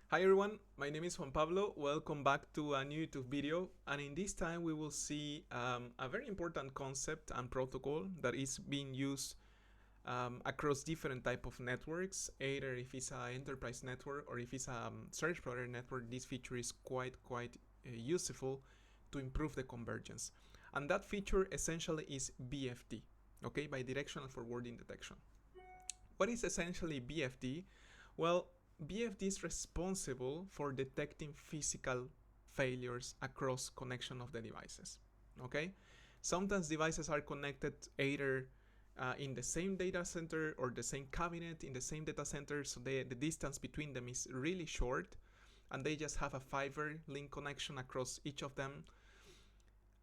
Hi everyone, my name is Juan Pablo. Welcome back to a new YouTube video, and in this time we will see a very important concept and protocol that is being used across different type of networks. Either if it's an enterprise network or if it's a service provider network, this feature is quite useful to improve the convergence. And that feature essentially is BFD, okay, bidirectional forwarding detection. What is essentially BFD? Well, BFD is responsible for detecting physical failures across connection of the devices. Okay, sometimes devices are connected either in the same data center or the same cabinet in the same data center, so the distance between them is really short, and they just have a fiber link connection across each of them.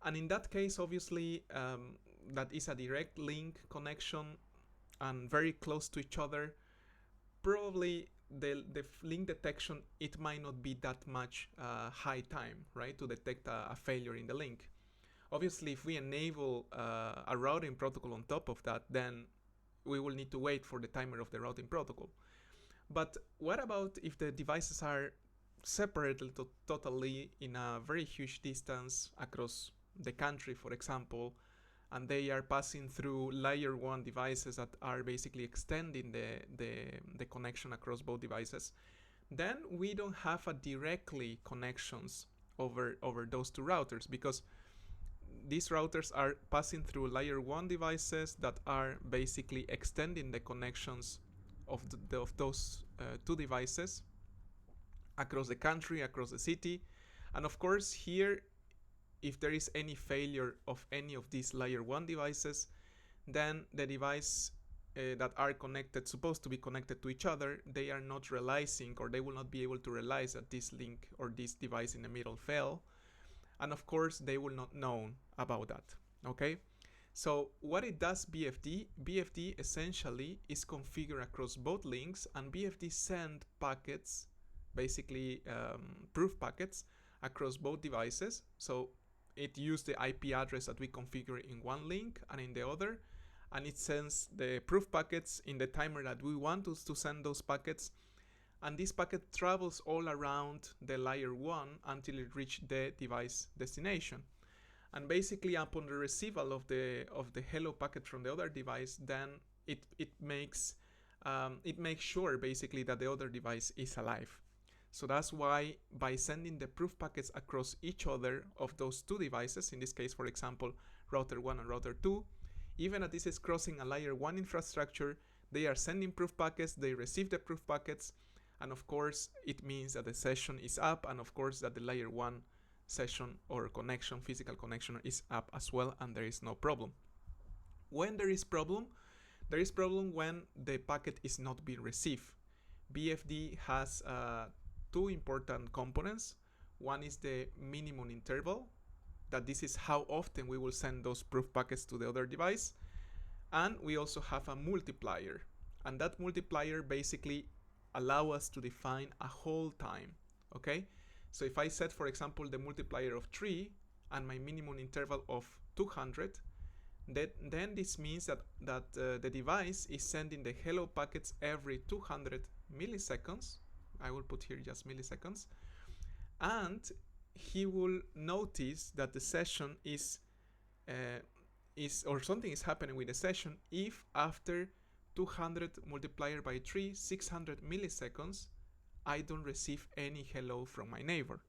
And in that case, obviously, that is a direct link connection and very close to each other. Probably the link detection, it might not be that much high time, right, to detect a failure in the link. Obviously, if we enable a routing protocol on top of that, then we will need to wait for the timer of the routing protocol. But what about if the devices are separated totally in a very huge distance across the country, for example, and they are passing through layer 1 devices that are basically extending the connection across both devices? Then we don't have a directly connections over those two routers, because these routers are passing through layer 1 devices that are basically extending the connections of those two devices across the country, across the city. And of course, here, if there is any failure of any of these layer 1 devices, then the device that are connected, supposed to be connected to each other, they are not realizing, or they will not be able to realize that this link or this device in the middle fell. And of course, they will not know about that. Okay, so what it does, BFD essentially is configured across both links, and BFD send packets, basically proof packets, across both devices. So it uses the IP address that we configure in one link and in the other, and it sends the proof packets in the timer that we want to send those packets. And this packet travels all around the layer 1 until it reaches the device destination. And basically, upon the receival of the hello packet from the other device, then it makes sure basically that the other device is alive. So that's why, by sending the proof packets across each other of those two devices, in this case, for example, router 1 and router 2, even if this is crossing a layer 1 infrastructure, they are sending proof packets, they receive the proof packets, and of course, it means that the session is up, and of course that the layer 1 session or connection, physical connection, is up as well, and there is no problem. When there is problem, when the packet is not being received. BFD has two important components. One is the minimum interval, that this is how often we will send those proof packets to the other device. And we also have a multiplier, and that multiplier basically allow us to define a hold time. Okay, so if I set, for example, the multiplier of 3 and my minimum interval of 200, then this means that the device is sending the hello packets every 200 milliseconds. I will put here just milliseconds, and he will notice that the session is or something is happening with the session if after 200 multiplied by 3, 600 milliseconds, I don't receive any hello from my neighbor.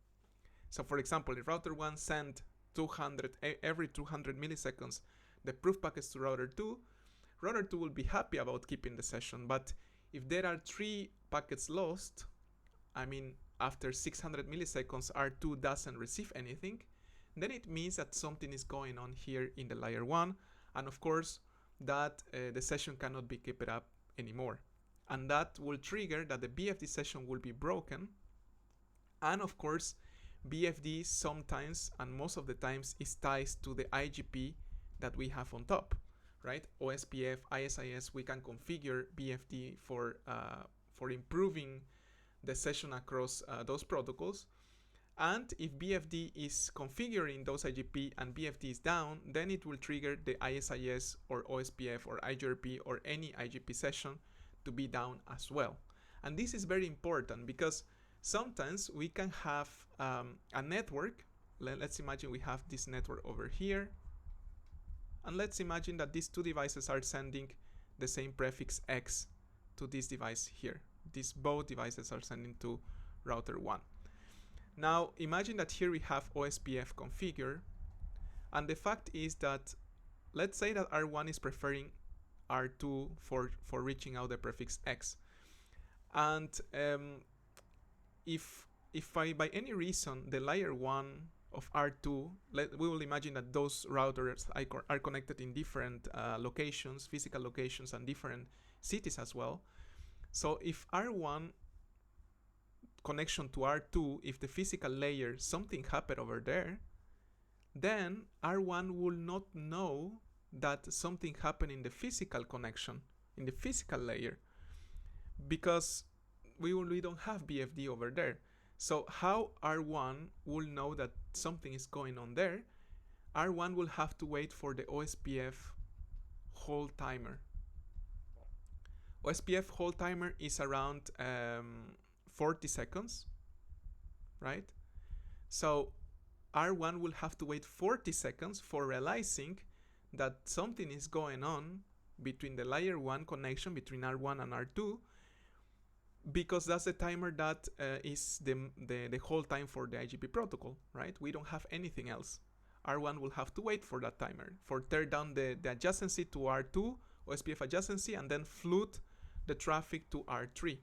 So for example, if router 1 sent 200 every 200 milliseconds the proof packets to router 2 will be happy about keeping the session. But if there are 3 packets lost, I mean after 600 milliseconds R2 doesn't receive anything, then it means that something is going on here in the layer 1, and of course that the session cannot be kept up anymore, and that will trigger that the BFD session will be broken. And of course, BFD sometimes and most of the times is tied to the IGP that we have on top, right? OSPF, ISIS, we can configure BFD for improving the session across those protocols. And if BFD is configuring those IGP and BFD is down, then it will trigger the ISIS or OSPF or IGRP or any IGP session to be down as well. And this is very important, because sometimes we can have a network. Let's imagine we have this network over here. And let's imagine that these two devices are sending the same prefix X to this device here. These both devices are sending to router 1. Now imagine that here we have OSPF configured, and the fact is that let's say that R1 is preferring R2 for reaching out the prefix X. And if by any reason the layer 1 of R2, we will imagine that those routers are connected in different locations, physical locations, and different cities as well. So if R1 connection to R2, if the physical layer, something happened over there, then R1 will not know that something happened in the physical connection, in the physical layer, because we don't have BFD over there. So how R1 will know that something is going on there? R1 will have to wait for the OSPF hold timer. OSPF hold timer is around 40 seconds, right? So R1 will have to wait 40 seconds for realizing that something is going on between the layer 1 connection between R1 and R2, because that's the timer that is the hold time for the IGP protocol, right? We don't have anything else. R1 will have to wait for that timer, for tear down the adjacency to R2, OSPF adjacency, and then flood the traffic to R3.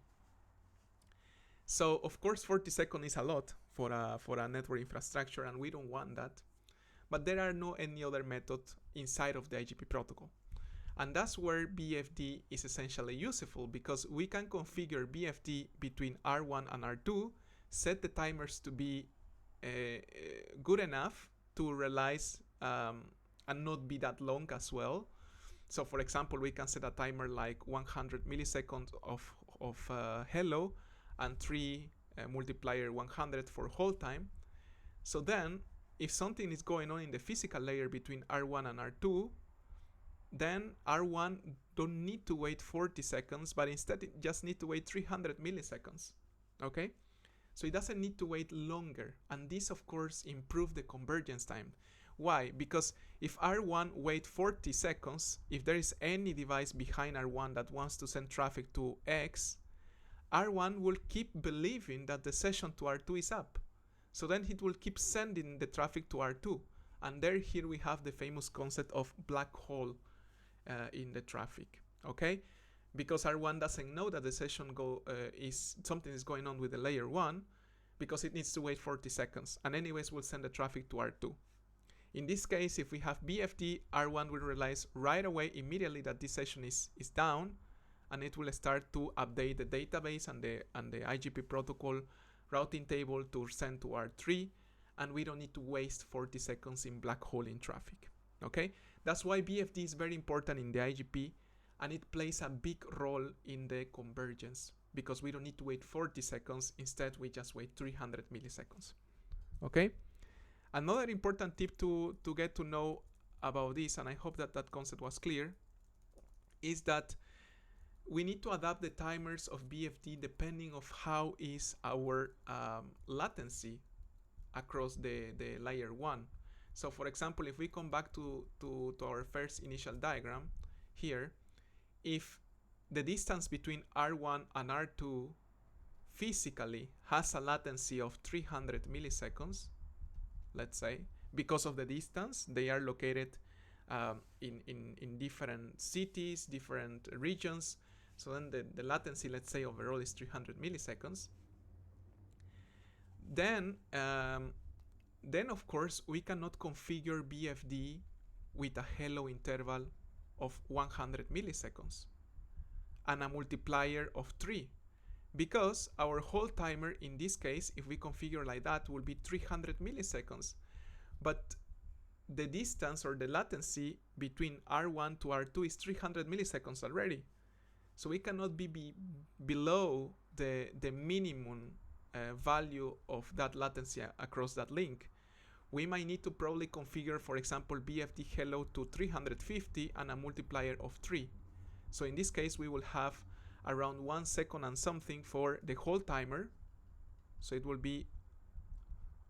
So of course 40 seconds is a lot for a network infrastructure, and we don't want that. But there are no any other method inside of the IGP protocol. And that's where BFD is essentially useful, because we can configure BFD between R1 and R2, set the timers to be good enough to realize and not be that long as well. So for example, we can set a timer like 100 milliseconds of hello and 3 multiplier 100 for hold time. So then if something is going on in the physical layer between R1 and R2, then R1 don't need to wait 40 seconds, but instead it just need to wait 300 milliseconds, okay? So it doesn't need to wait longer, and this of course improves the convergence time. Why? Because if R1 wait 40 seconds, if there is any device behind R1 that wants to send traffic to X, R1 will keep believing that the session to R2 is up. So then it will keep sending the traffic to R2. And here we have the famous concept of black hole in the traffic, okay? Because R1 doesn't know that the session something is going on with the layer 1, because it needs to wait 40 seconds, and anyways will send the traffic to R2. In this case, if we have BFD, R1 will realize right away, immediately, that this session is down, and it will start to update the database and the IGP protocol routing table to send to R3, and we don't need to waste 40 seconds in black hole in traffic, okay? That's why BFD is very important in the IGP, and it plays a big role in the convergence, because we don't need to wait 40 seconds. Instead, we just wait 300 milliseconds, okay? Another important tip to get to know about this, and I hope that that concept was clear, is that we need to adapt the timers of BFD depending of how is our latency across the layer 1. So for example, if we come back to our first initial diagram here, if the distance between R1 and R2 physically has a latency of 300 milliseconds, let's say, because of the distance, they are located in different cities, different regions, so then the latency, let's say, overall is 300 milliseconds, then of course we cannot configure BFD with a hello interval of 100 milliseconds and a multiplier of 3, because our hold timer in this case, if we configure like that, will be 300 milliseconds, but the distance or the latency between R1 to R2 is 300 milliseconds already. So we cannot be below the minimum value of that latency across that link. We might need to probably configure, for example, BFD hello to 350 and a multiplier of 3. So in this case, we will have around 1 second and something for the hold timer, So it will be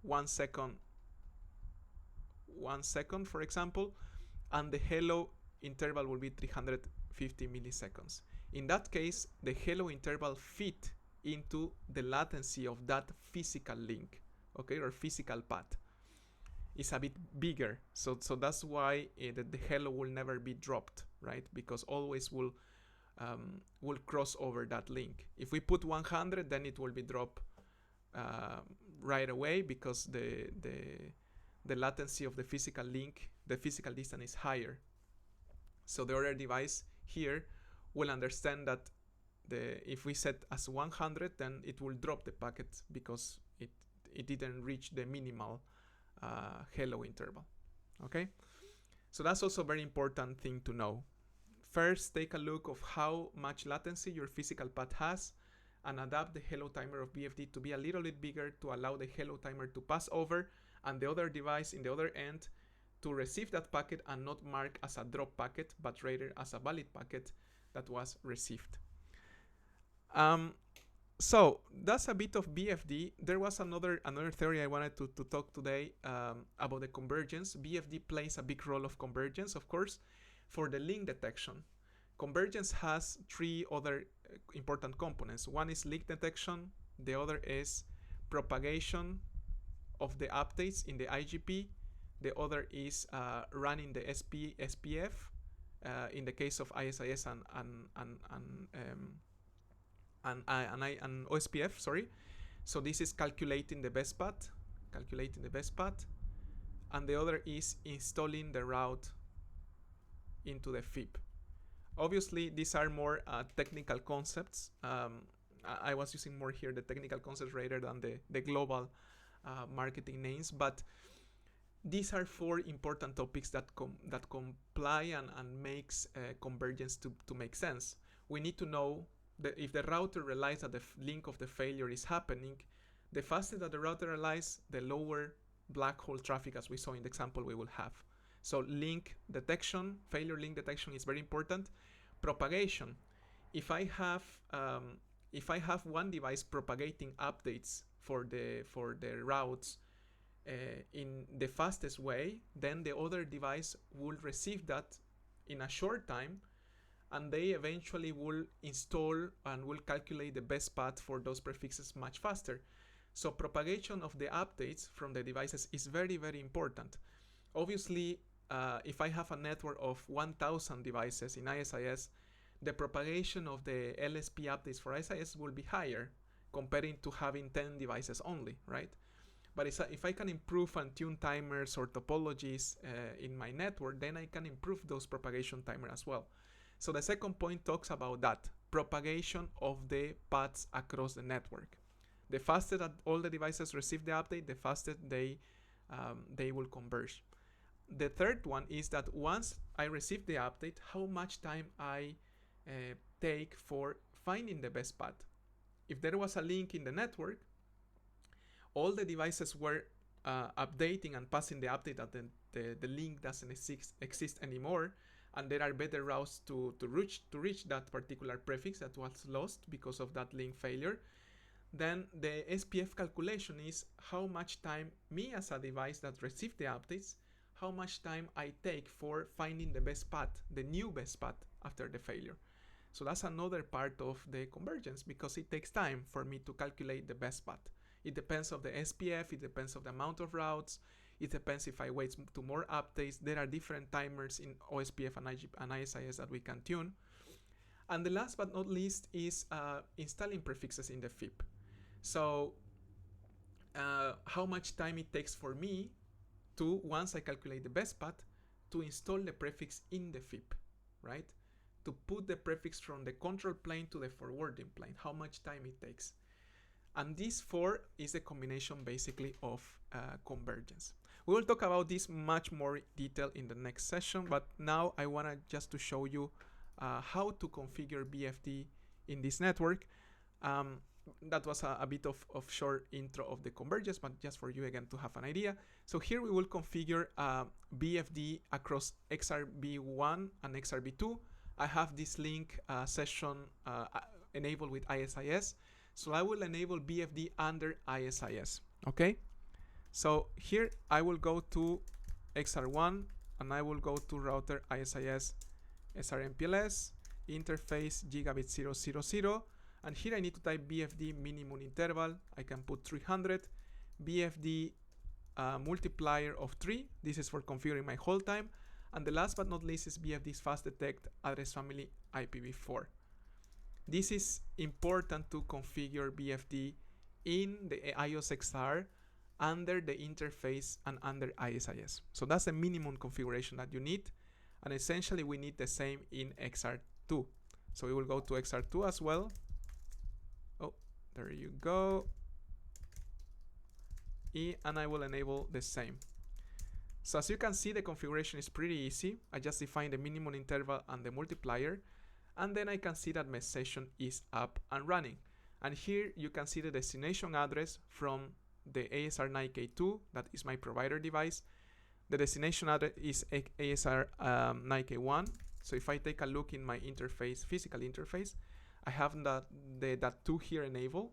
1 second, for example, and the hello interval will be 350 milliseconds. In that case, the hello interval fit into the latency of that physical link, okay, or physical path. It's a bit bigger, so that's why the hello will never be dropped, right? Because always will cross over that link. If we put 100, then it will be dropped right away, because the latency of the physical link, the physical distance, is higher. So the other device here will understand that if we set as 100, then it will drop the packet because it didn't reach the minimal hello interval. Okay, so that's also a very important thing to know. First, take a look of how much latency your physical path has, and adapt the hello timer of BFD to be a little bit bigger to allow the hello timer to pass over, and the other device in the other end to receive that packet and not mark as a drop packet, but rather as a valid packet that was received. So that's a bit of BFD. There was another theory I wanted to talk today about the convergence. BFD plays a big role of convergence, of course, for the link detection. Convergence has three other important components. One is link detection, the other is propagation of the updates in the IGP, the other is running the SPF in the case of ISIS and OSPF, sorry. So this is calculating the best path, and the other is installing the route into the FIP. Obviously, these are more technical concepts. I was using more here the technical concepts rather than the global marketing names, but these are four important topics that comply and makes convergence to make sense. We need to know that if the router realizes that the link of the failure is happening, the faster that the router realizes, the lower black hole traffic, as we saw in the example, we will have. So link detection, failure link detection is very important. Propagation. If I have one device propagating updates for the routes in the fastest way, then the other device will receive that in a short time, and they eventually will install and will calculate the best path for those prefixes much faster. So propagation of the updates from the devices is very, very important. Obviously, if I have a network of 1,000 devices in ISIS, the propagation of the LSP updates for ISIS will be higher comparing to having 10 devices only, right? But if I can improve and tune timers or topologies in my network, then I can improve those propagation timers as well. So the second point talks about that, propagation of the paths across the network. The faster that all the devices receive the update, the faster they will converge. The third one is that once I receive the update, how much time I take for finding the best path. If there was a link in the network, all the devices were updating and passing the update that the link doesn't exist anymore, and there are better routes to reach that particular prefix that was lost because of that link failure, then the SPF calculation is how much time me as a device that received the updates, how much time I take for finding the best path, the new best path after the failure. So that's another part of the convergence, because it takes time for me to calculate the best path. It depends on the SPF, it depends on the amount of routes, it depends if I wait to more updates. There are different timers in OSPF and ISIS that we can tune. And the last but not least is installing prefixes in the FIP. So how much time it takes for me to, once I calculate the best path, to install the prefix in the FIP, right? To put the prefix from the control plane to the forwarding plane, how much time it takes. And this four is the combination basically of convergence. We will talk about this much more detail in the next session, but now I want to just to show you how to configure BFD in this network. That was a bit of short intro of the convergence, but just for you again to have an idea. So here we will configure BFD across XRv1 and XRv2. I have this link session enabled with ISIS. So I will enable BFD under ISIS. Okay, so here I will go to XR1 and I will go to router ISIS SRMPLS interface gigabit 000, and here I need to type BFD minimum interval. I can put 300, BFD multiplier of 3. This is for configuring my hold time. And the last but not least is BFD's fast detect address family IPv4. This is important to configure BFD in the iOS XR under the interface and under ISIS. So that's the minimum configuration that you need. And essentially we need the same in XR2. So we will go to XR2 as well. Oh, there you go. And I will enable the same. So as you can see, the configuration is pretty easy. I just define the minimum interval and the multiplier, and then I can see that my session is up and running. And here you can see the destination address from the XRv9K2, that is my provider device. The destination address is XRv9K1. So if I take a look in my interface, physical interface, I have the .2 here enabled,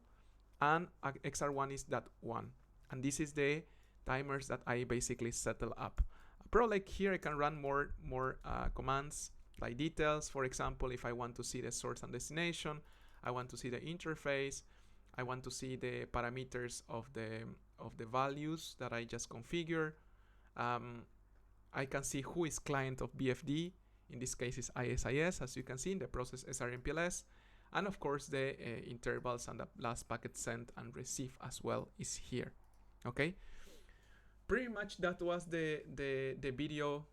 and XR1 is .1. And this is the timers that I basically settle up. Probably like here I can run more commands like details. For example, if I want to see the source and destination, I want to see the interface, I want to see the parameters of the values that I just configure. I can see who is client of BFD. In this case is ISIS, as you can see in the process SRMPLS. And of course the intervals and the last packet sent and receive as well is here. Okay, pretty much that was the video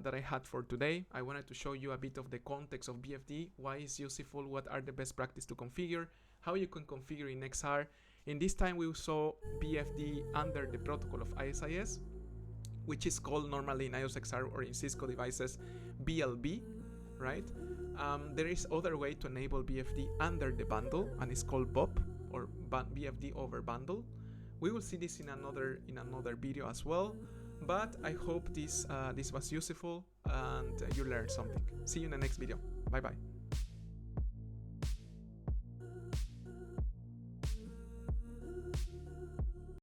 that I had for today. I wanted to show you a bit of the context of BFD, why it's useful, what are the best practice to configure, how you can configure in XR. In this time we saw BFD under the protocol of ISIS, which is called normally in iOS XR or in Cisco devices BLB, right? There is other way to enable BFD under the bundle, and it's called BOP or BFD over bundle. We will see this in another video as well, but I hope this was useful and you learned something. See you in the next video. Bye bye.